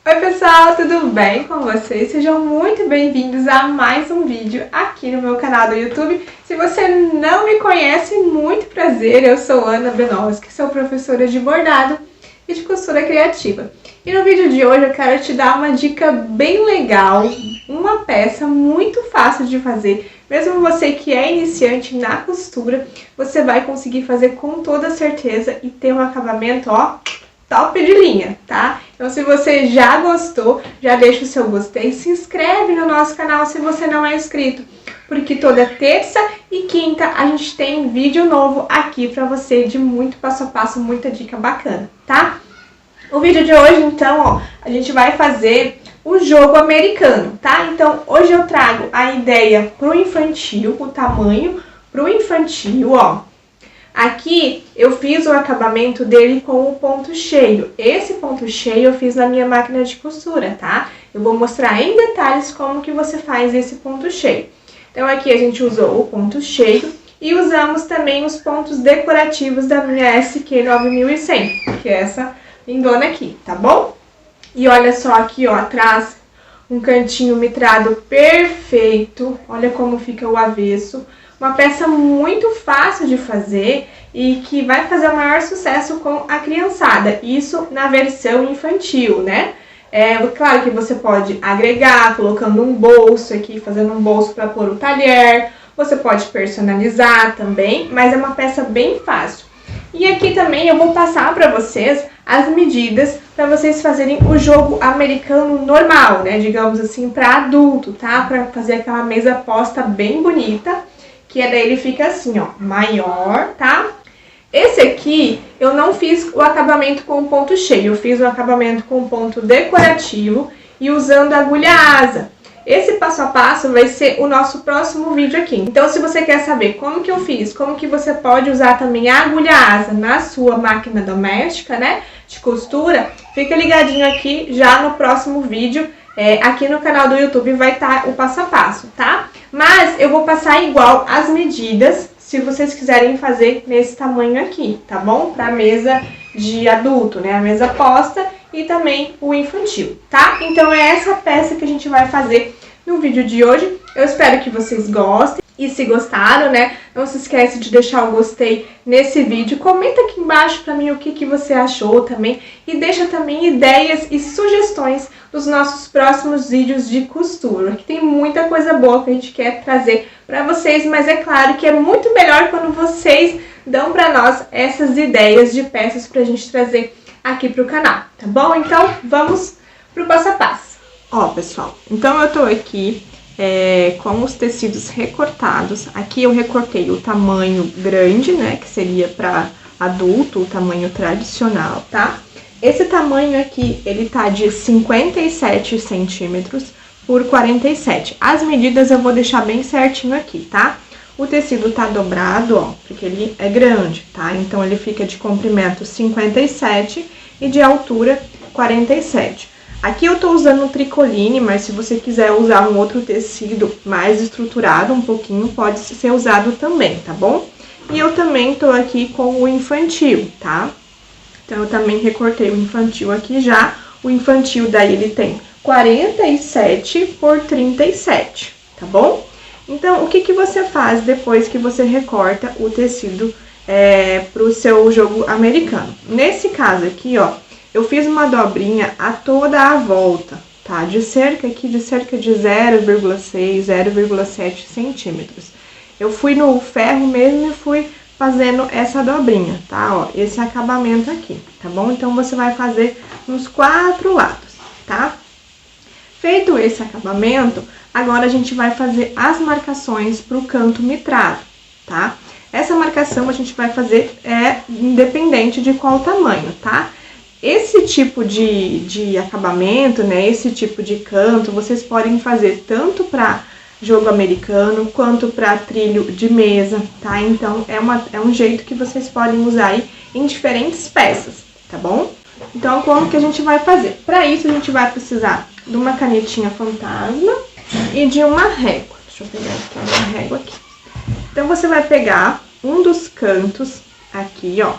Oi pessoal, tudo bem com vocês? Sejam muito bem-vindos a mais um vídeo aqui no meu canal do YouTube. Se você não me conhece, muito prazer, eu sou Ana Benoski, sou professora de bordado e de costura criativa. E no vídeo de hoje eu quero te dar uma dica bem legal, uma peça muito fácil de fazer. Mesmo você que é iniciante na costura, você vai conseguir fazer com toda certeza e ter um acabamento, ó, top de linha, tá? Então se você já gostou, já deixa o seu gostei, se inscreve no nosso canal se você não é inscrito, porque toda terça e quinta a gente tem vídeo novo aqui pra você de muito passo a passo, muita dica bacana, tá? O vídeo de hoje, então, ó, a gente vai fazer o jogo americano, tá? Então, hoje eu trago a ideia pro infantil, o tamanho pro infantil, ó. Aqui eu fiz o acabamento dele com o ponto cheio. Esse ponto cheio eu fiz na minha máquina de costura, tá? Eu vou mostrar em detalhes como que você faz esse ponto cheio. Então aqui a gente usou o ponto cheio e usamos também os pontos decorativos da minha SQ 9100, que é essa lindona aqui, tá bom? E olha só aqui, ó, atrás, um cantinho mitrado perfeito. Olha como fica o avesso. Uma peça muito fácil de fazer e que vai fazer o maior sucesso com a criançada. Isso na versão infantil, né? Claro que você pode agregar, colocando um bolso aqui, fazendo um bolso para pôr o talher. Você pode personalizar também, mas é uma peça bem fácil. E aqui também eu vou passar para vocês as medidas para vocês fazerem o jogo americano normal, né? Digamos assim, para adulto, tá? Para fazer aquela mesa posta bem bonita. Que daí ele fica assim, ó, maior, tá? Esse aqui, eu não fiz o acabamento com ponto cheio, eu fiz o acabamento com ponto decorativo e usando agulha asa. Esse passo a passo vai ser o nosso próximo vídeo aqui. Então, se você quer saber como que eu fiz, como que você pode usar também a agulha asa na sua máquina doméstica, né, de costura, fica ligadinho aqui já no próximo vídeo. Aqui no canal do YouTube vai estar o passo a passo, tá? Mas eu vou passar igual as medidas, se vocês quiserem fazer nesse tamanho aqui, tá bom? Pra mesa de adulto, né? A mesa posta e também o infantil, tá? Então é essa peça que a gente vai fazer no vídeo de hoje. Eu espero que vocês gostem. E se gostaram, né, não se esquece de deixar o gostei nesse vídeo. Comenta aqui embaixo pra mim o que você achou também. E deixa também ideias e sugestões dos nossos próximos vídeos de costura. Que tem muita coisa boa que a gente quer trazer pra vocês. Mas é claro que é muito melhor quando vocês dão pra nós essas ideias de peças pra gente trazer aqui pro canal, tá bom? Então, vamos pro passo a passo. Ó, pessoal, então eu tô aqui com os tecidos recortados. Aqui eu recortei o tamanho grande, né, que seria para adulto, o tamanho tradicional, tá? Esse tamanho aqui, ele tá de 57 centímetros por 47. As medidas eu vou deixar bem certinho aqui, tá? O tecido tá dobrado, ó, porque ele é grande, tá? Então, ele fica de comprimento 57 e de altura 47. Aqui eu tô usando o tricoline, mas se você quiser usar um outro tecido mais estruturado um pouquinho, pode ser usado também, tá bom? E eu também tô aqui com o infantil, tá? Então, eu também recortei o infantil aqui já. O infantil daí ele tem 47 por 37, tá bom? Então, o que você faz depois que você recorta o tecido pro seu jogo americano? Nesse caso aqui, ó, eu fiz uma dobrinha a toda a volta, tá? De cerca de 0,6, 0,7 centímetros. Eu fui no ferro mesmo e fui fazendo essa dobrinha, tá? Ó, esse acabamento aqui, tá bom? Então, você vai fazer nos 4 lados, tá? Feito esse acabamento, agora a gente vai fazer as marcações pro canto mitrado, tá? Essa marcação a gente vai fazer independente de qual tamanho, tá? Esse tipo de acabamento, né, esse tipo de canto, vocês podem fazer tanto para jogo americano quanto para trilho de mesa, tá? Então, é um jeito que vocês podem usar aí em diferentes peças, tá bom? Então, como que a gente vai fazer? Para isso, a gente vai precisar de uma canetinha fantasma e de uma régua. Deixa eu pegar aqui uma régua aqui. Então, você vai pegar um dos cantos aqui, ó,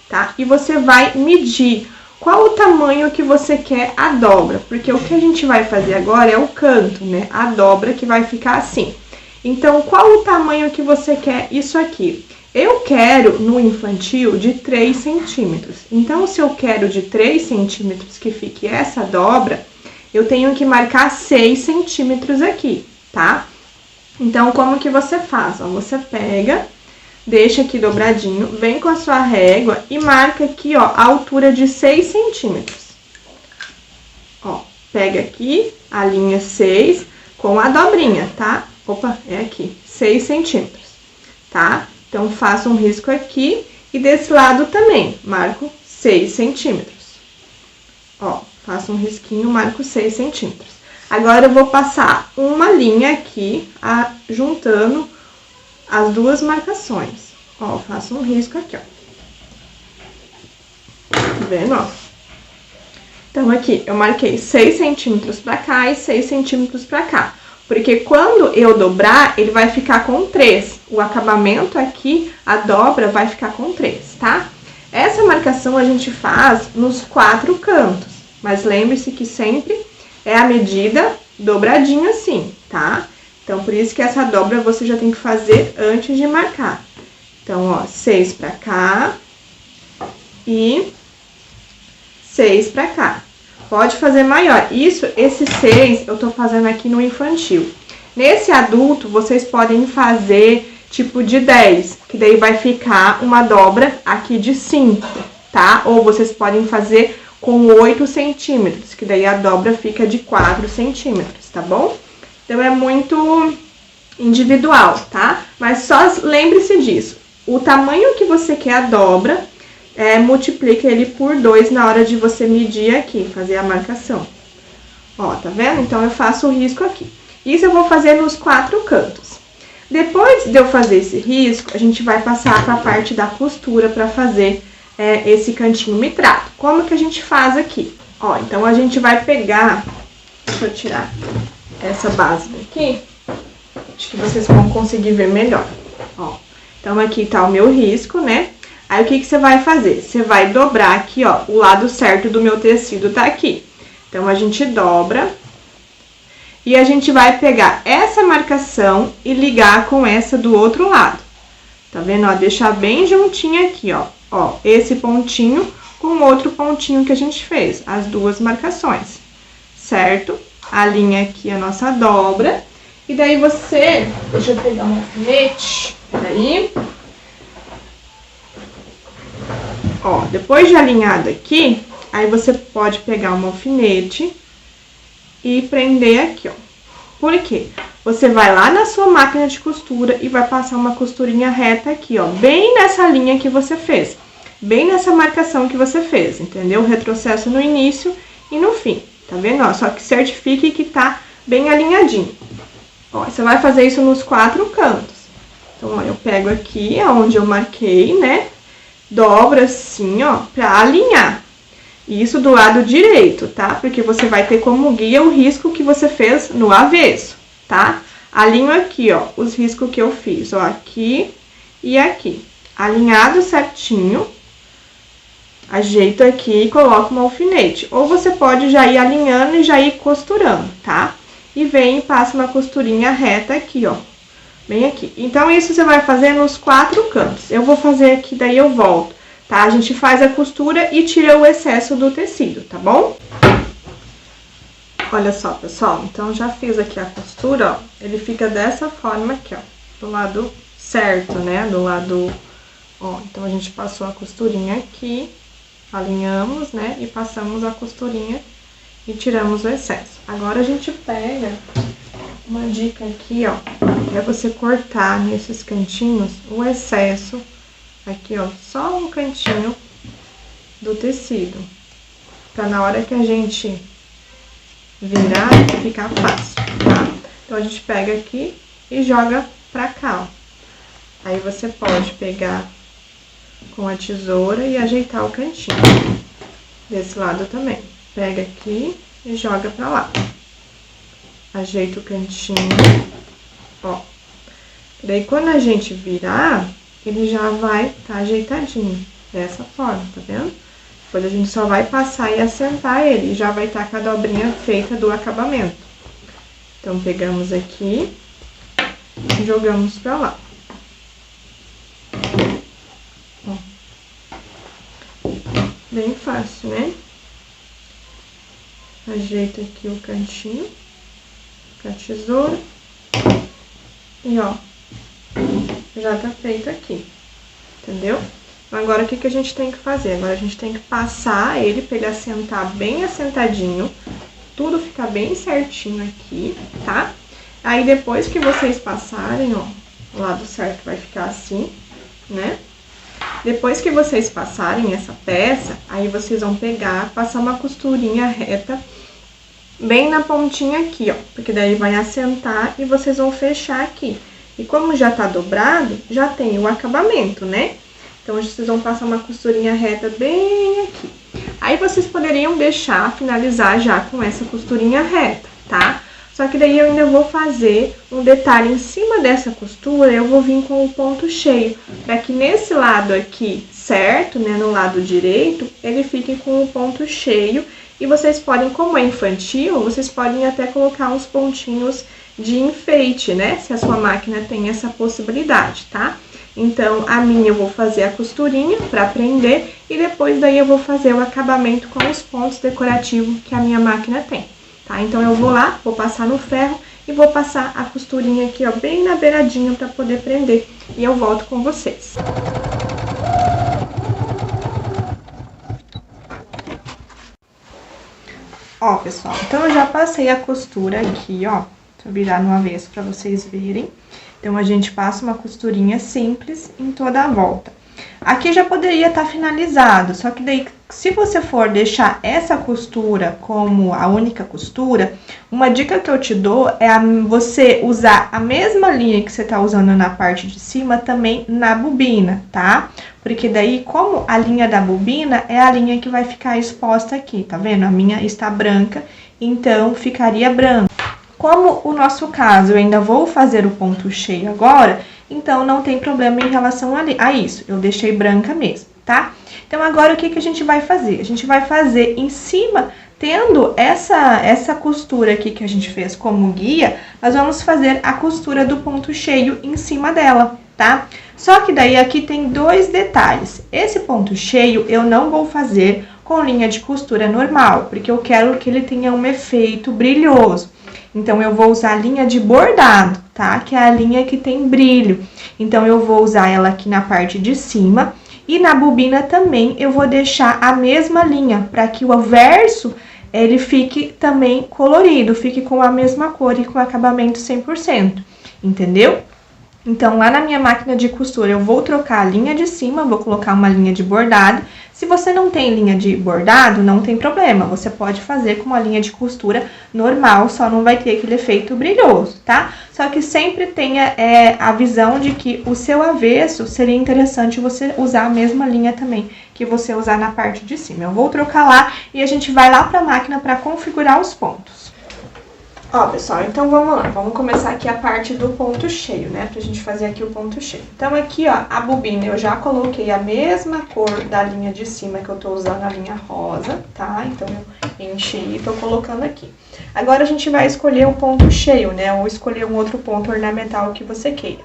tá? E você vai medir qual o tamanho que você quer a dobra, porque o que a gente vai fazer agora é o canto, né? A dobra que vai ficar assim. Então, qual o tamanho que você quer isso aqui? Eu quero, no infantil, de 3 centímetros. Então, se eu quero de 3 centímetros que fique essa dobra, eu tenho que marcar 6 centímetros aqui, tá? Então, como que você faz? Ó, você pega, deixa aqui dobradinho, vem com a sua régua e marca aqui, ó, a altura de 6 centímetros. Ó, pega aqui a linha 6 com a dobrinha, tá? Opa, é aqui, 6 centímetros, tá? Então, faço um risco aqui e desse lado também, marco 6 centímetros. Ó, faço um risquinho, marco 6 centímetros. Agora, eu vou passar uma linha aqui, juntando as duas marcações. Ó, faço um risco aqui, ó. Tá vendo, ó? Então, aqui, eu marquei 6 centímetros pra cá e 6 centímetros pra cá. Porque quando eu dobrar, ele vai ficar com 3. O acabamento aqui, a dobra, vai ficar com 3, tá? Essa marcação a gente faz nos 4 cantos. Mas lembre-se que sempre é a medida dobradinha assim, tá? Então, por isso que essa dobra você já tem que fazer antes de marcar. Então, ó, 6 pra cá e 6 pra cá. Pode fazer maior. Esse 6 eu tô fazendo aqui no infantil. Nesse adulto, vocês podem fazer tipo de 10, que daí vai ficar uma dobra aqui de 5, tá? Ou vocês podem fazer com 8 centímetros, que daí a dobra fica de 4 centímetros, tá bom? Então, é muito individual, tá? Mas só lembre-se disso. O tamanho que você quer a dobra, multiplica ele por 2 na hora de você medir aqui, fazer a marcação. Ó, tá vendo? Então, eu faço o risco aqui. Isso eu vou fazer nos 4 cantos. Depois de eu fazer esse risco, a gente vai passar para a parte da costura para fazer esse cantinho mitrado. Como que a gente faz aqui? Ó, então, a gente vai pegar... Deixa eu tirar essa base daqui. Acho que vocês vão conseguir ver melhor. Ó, então, aqui tá o meu risco, né? Aí, o que que você vai fazer? Você vai dobrar aqui, ó, o lado certo do meu tecido tá aqui. Então, a gente dobra e a gente vai pegar essa marcação e ligar com essa do outro lado. Tá vendo? Ó, deixar bem juntinho aqui, ó. Ó, esse pontinho com o outro pontinho que a gente fez, as duas marcações, certo? A linha aqui é a nossa dobra. E daí você... Deixa eu pegar um alfinete, peraí. Ó, depois de alinhado aqui, aí você pode pegar um alfinete e prender aqui, ó. Por quê? Você vai lá na sua máquina de costura e vai passar uma costurinha reta aqui, ó, bem nessa linha que você fez, bem nessa marcação que você fez, entendeu? Retrocesso no início e no fim, tá vendo? Ó, só que certifique que tá bem alinhadinho. Ó, você vai fazer isso nos 4 cantos. Então, ó, eu pego aqui onde eu marquei, né? Dobra assim, ó, pra alinhar. Isso do lado direito, tá? Porque você vai ter como guia o risco que você fez no avesso, tá? Alinho aqui, ó, os riscos que eu fiz, ó, aqui e aqui. Alinhado certinho, ajeito aqui e coloco um alfinete. Ou você pode já ir alinhando e já ir costurando, tá? E vem e passa uma costurinha reta aqui, ó, bem aqui. Então, isso você vai fazer nos 4 cantos. Eu vou fazer aqui, daí eu volto, tá? A gente faz a costura e tira o excesso do tecido, tá bom? Olha só, pessoal, então já fiz aqui a costura, ó, ele fica dessa forma aqui, ó, do lado certo, né, do lado, ó, então a gente passou a costurinha aqui, alinhamos, né, e passamos a costurinha e tiramos o excesso. Agora a gente pega uma dica aqui, ó, é você cortar nesses cantinhos o excesso, aqui, ó, só um cantinho do tecido, pra na hora que a gente virar, ficar fácil, tá? Então, a gente pega aqui e joga pra cá, ó. Aí, você pode pegar com a tesoura e ajeitar o cantinho. Desse lado também. Pega aqui e joga pra lá. Ajeita o cantinho, ó. Daí, quando a gente virar, ele já vai tá ajeitadinho, dessa forma, tá vendo? Depois a gente só vai passar e assentar ele, e já vai estar com a dobrinha feita do acabamento. Então, pegamos aqui e jogamos pra lá. Ó. Bem fácil, né? Ajeita aqui o cantinho com a tesoura. E, ó, já tá feito aqui, entendeu? Agora, o que que a gente tem que fazer? Agora, a gente tem que passar ele pra ele assentar bem assentadinho, tudo ficar bem certinho aqui, tá? Aí, depois que vocês passarem, ó, o lado certo vai ficar assim, né? Depois que vocês passarem essa peça, aí vocês vão pegar, passar uma costurinha reta bem na pontinha aqui, ó, porque daí vai assentar e vocês vão fechar aqui. E como já tá dobrado, já tem o acabamento, né? Então, vocês vão passar uma costurinha reta bem aqui. Aí, vocês poderiam deixar, finalizar já com essa costurinha reta, tá? Só que daí, eu ainda vou fazer um detalhe em cima dessa costura, eu vou vir com o ponto cheio, pra que nesse lado aqui, certo, né, no lado direito, ele fique com o ponto cheio. E vocês podem, como é infantil, vocês podem até colocar uns pontinhos de enfeite, né? Se a sua máquina tem essa possibilidade, tá? Então, a minha eu vou fazer a costurinha pra prender e depois daí eu vou fazer o acabamento com os pontos decorativos que a minha máquina tem, tá? Então, eu vou lá, vou passar no ferro e vou passar a costurinha aqui, ó, bem na beiradinha pra poder prender. E eu volto com vocês. Ó, pessoal, então eu já passei a costura aqui, ó. Deixa eu virar no avesso pra vocês verem. Então, a gente passa uma costurinha simples em toda a volta. Aqui já poderia estar finalizado, só que daí, se você for deixar essa costura como a única costura, uma dica que eu te dou é você usar a mesma linha que você tá usando na parte de cima também na bobina, tá? Porque daí, como a linha da bobina é a linha que vai ficar exposta aqui, tá vendo? A minha está branca, então ficaria branca. Como o nosso caso, eu ainda vou fazer o ponto cheio agora, então não tem problema em relação a isso. Eu deixei branca mesmo, tá? Então, agora o que que a gente vai fazer? A gente vai fazer em cima, tendo essa costura aqui que a gente fez como guia, nós vamos fazer a costura do ponto cheio em cima dela, tá? Só que daí aqui tem dois detalhes. Esse ponto cheio eu não vou fazer com linha de costura normal, porque eu quero que ele tenha um efeito brilhoso. Então, eu vou usar a linha de bordado, tá? Que é a linha que tem brilho. Então, eu vou usar ela aqui na parte de cima. E na bobina também, eu vou deixar a mesma linha, para que o verso, ele fique também colorido, fique com a mesma cor e com acabamento 100%, entendeu? Então, lá na minha máquina de costura, eu vou trocar a linha de cima, vou colocar uma linha de bordado. Se você não tem linha de bordado, não tem problema, você pode fazer com uma linha de costura normal, só não vai ter aquele efeito brilhoso, tá? Só que sempre tenha a visão de que o seu avesso seria interessante você usar a mesma linha também que você usar na parte de cima. Eu vou trocar lá e a gente vai lá pra máquina para configurar os pontos. Ó, pessoal, então vamos lá, vamos começar aqui a parte do ponto cheio, né, pra gente fazer aqui o ponto cheio. Então, aqui, ó, a bobina eu já coloquei a mesma cor da linha de cima que eu tô usando, a linha rosa, tá? Então, eu enchi e tô colocando aqui. Agora, a gente vai escolher um ponto cheio, né, ou escolher um outro ponto ornamental que você queira.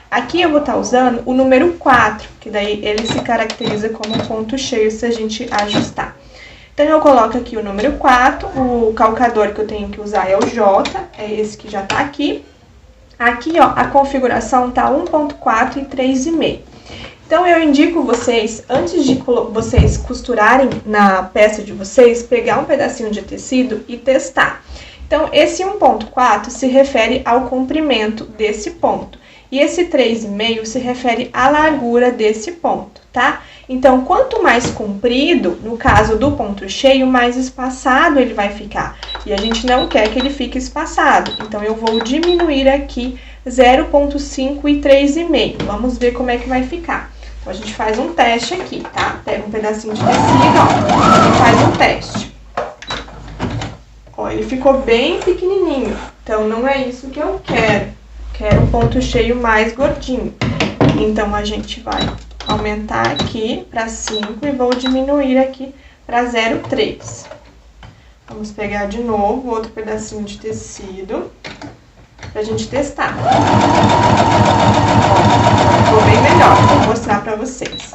Aqui eu vou estar usando o número 4, que daí ele se caracteriza como ponto cheio se a gente ajustar. Então, eu coloco aqui o número 4, o calcador que eu tenho que usar é o J, é esse que já tá aqui. Aqui, ó, a configuração tá 1.4 e 3,5. Então, eu indico vocês, antes de vocês costurarem na peça de vocês, pegar um pedacinho de tecido e testar. Então, esse 1.4 se refere ao comprimento desse ponto. E esse 3,5 se refere à largura desse ponto, tá? Então, quanto mais comprido, no caso do ponto cheio, mais espaçado ele vai ficar. E a gente não quer que ele fique espaçado. Então, eu vou diminuir aqui 0,5 e 3,5. Vamos ver como é que vai ficar. Então, a gente faz um teste aqui, tá? Pega um pedacinho de tecido, ó, e faz um teste. Ó, ele ficou bem pequenininho. Então, não é isso que eu quero. Quero um ponto cheio mais gordinho. Então, a gente vai aumentar aqui para 5 e vou diminuir aqui para 0,3. Vamos pegar de novo outro pedacinho de tecido pra gente testar. Ó, ficou bem melhor, vou mostrar pra vocês.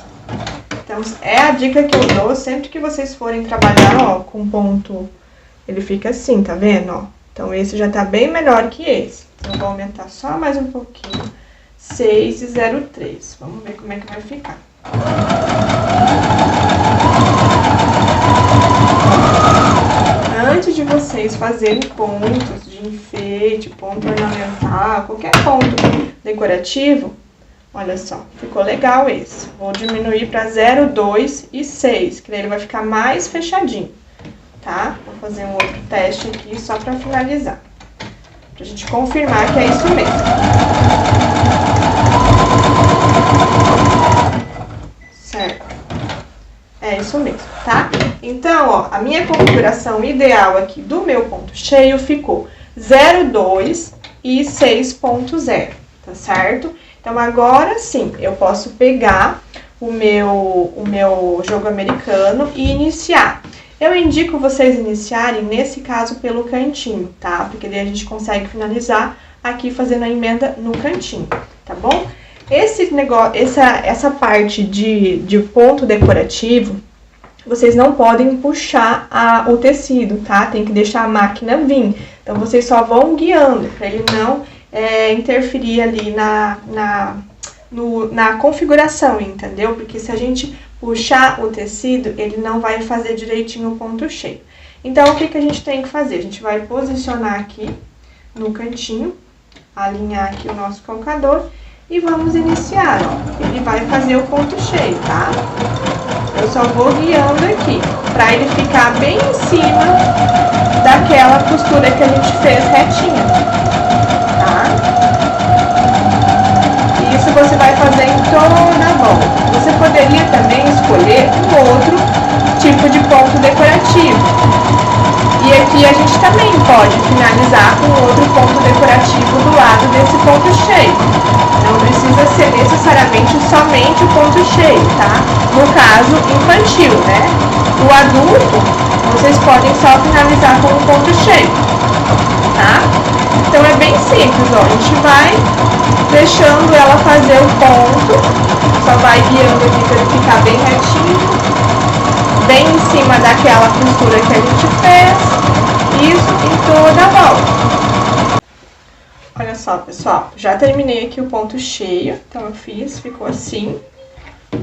Então, é a dica que eu dou sempre que vocês forem trabalhar, ó, com ponto, ele fica assim, tá vendo, ó? Então, esse já tá bem melhor que esse. Então, eu vou aumentar só mais um pouquinho, 6 e 0,3. Vamos ver como é que vai ficar. Antes de vocês fazerem pontos de enfeite, ponto ornamental, qualquer ponto decorativo, olha só, ficou legal esse. Vou diminuir para 0,2 e 6, que daí ele vai ficar mais fechadinho, tá? Vou fazer um outro teste aqui só para finalizar, pra gente confirmar que é isso mesmo. Certo? É isso mesmo, tá? Então, ó, a minha configuração ideal aqui do meu ponto cheio ficou 0,2 e 6,0, tá certo? Então, agora sim, eu posso pegar o meu jogo americano e iniciar. Eu indico vocês iniciarem, nesse caso, pelo cantinho, tá? Porque daí a gente consegue finalizar aqui fazendo a emenda no cantinho, tá bom? Esse negócio, essa parte de ponto decorativo, vocês não podem puxar o tecido, tá? Tem que deixar a máquina vir. Então, vocês só vão guiando, para ele não interferir ali na configuração, entendeu? Porque se a gente puxar o tecido, ele não vai fazer direitinho o ponto cheio. Então, o que a gente tem que fazer? A gente vai posicionar aqui no cantinho, alinhar aqui o nosso calcador e vamos iniciar, ó. Ele vai fazer o ponto cheio, tá? Eu só vou guiando aqui, pra ele ficar bem em cima daquela costura que a gente fez retinha, tá? E isso você vai fazer em toda a volta. Você poderia também escolher um outro tipo de ponto decorativo. E aqui a gente também pode finalizar com outro ponto decorativo do lado desse ponto cheio. Não precisa ser necessariamente somente o ponto cheio, tá? No caso infantil, né? O adulto, vocês podem só finalizar com um ponto cheio, tá? Então é bem simples, ó. A gente vai deixando ela fazer o ponto, só vai guiando aqui para ele ficar bem retinho, bem em cima daquela costura que a gente fez, isso em toda a volta. Olha só, pessoal, já terminei aqui o ponto cheio, então eu fiz, ficou assim.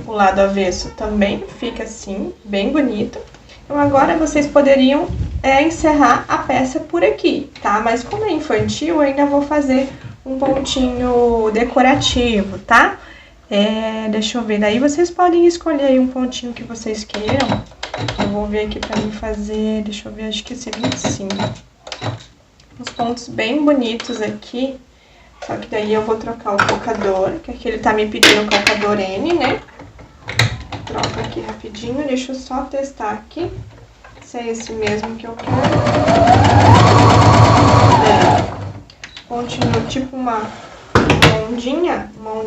O lado avesso também fica assim, bem bonito. Então agora vocês poderiam encerrar a peça por aqui, tá? Mas como é infantil, eu ainda vou fazer um pontinho decorativo, tá? Deixa eu ver, daí vocês podem escolher aí um pontinho que vocês queiram. Eu vou ver aqui pra mim fazer, deixa eu ver, acho que esse 25. Uns pontos bem bonitos aqui, só que daí eu vou trocar o calcador, que aqui ele tá me pedindo o calcador N, né? Troco aqui rapidinho, deixa eu só testar aqui, se é esse mesmo que eu quero. Continua tipo uma ondinha não,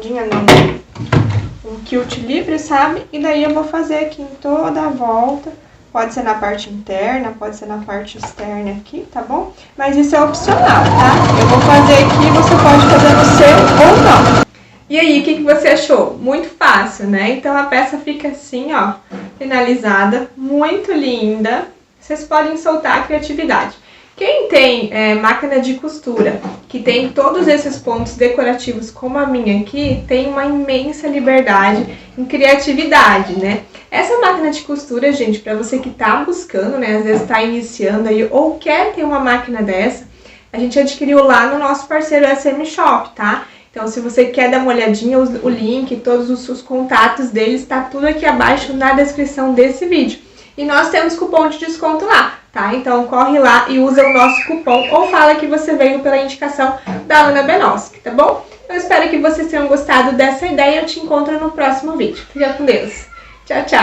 um quilt livre, sabe? E daí eu vou fazer aqui em toda a volta. Pode ser na parte interna, pode ser na parte externa aqui, tá bom? Mas isso é opcional, tá? Eu vou fazer aqui, você pode fazer no seu ou não. E aí, o que você achou? Muito fácil, né? Então, a peça fica assim, ó, finalizada, muito linda. Vocês podem soltar a criatividade. Quem tem máquina de costura, que tem todos esses pontos decorativos como a minha aqui, tem uma imensa liberdade em criatividade, né? Essa máquina de costura, gente, para você que tá buscando, né, às vezes tá iniciando aí ou quer ter uma máquina dessa, a gente adquiriu lá no nosso parceiro SM Shop, tá? Então, se você quer dar uma olhadinha, o link, todos os contatos deles, tá tudo aqui abaixo na descrição desse vídeo. E nós temos cupom de desconto lá, tá? Então, corre lá e usa o nosso cupom ou fala que você veio pela indicação da Ana Benoski, tá bom? Eu espero que vocês tenham gostado dessa ideia e eu te encontro no próximo vídeo. Fica com Deus. Tchau, tchau!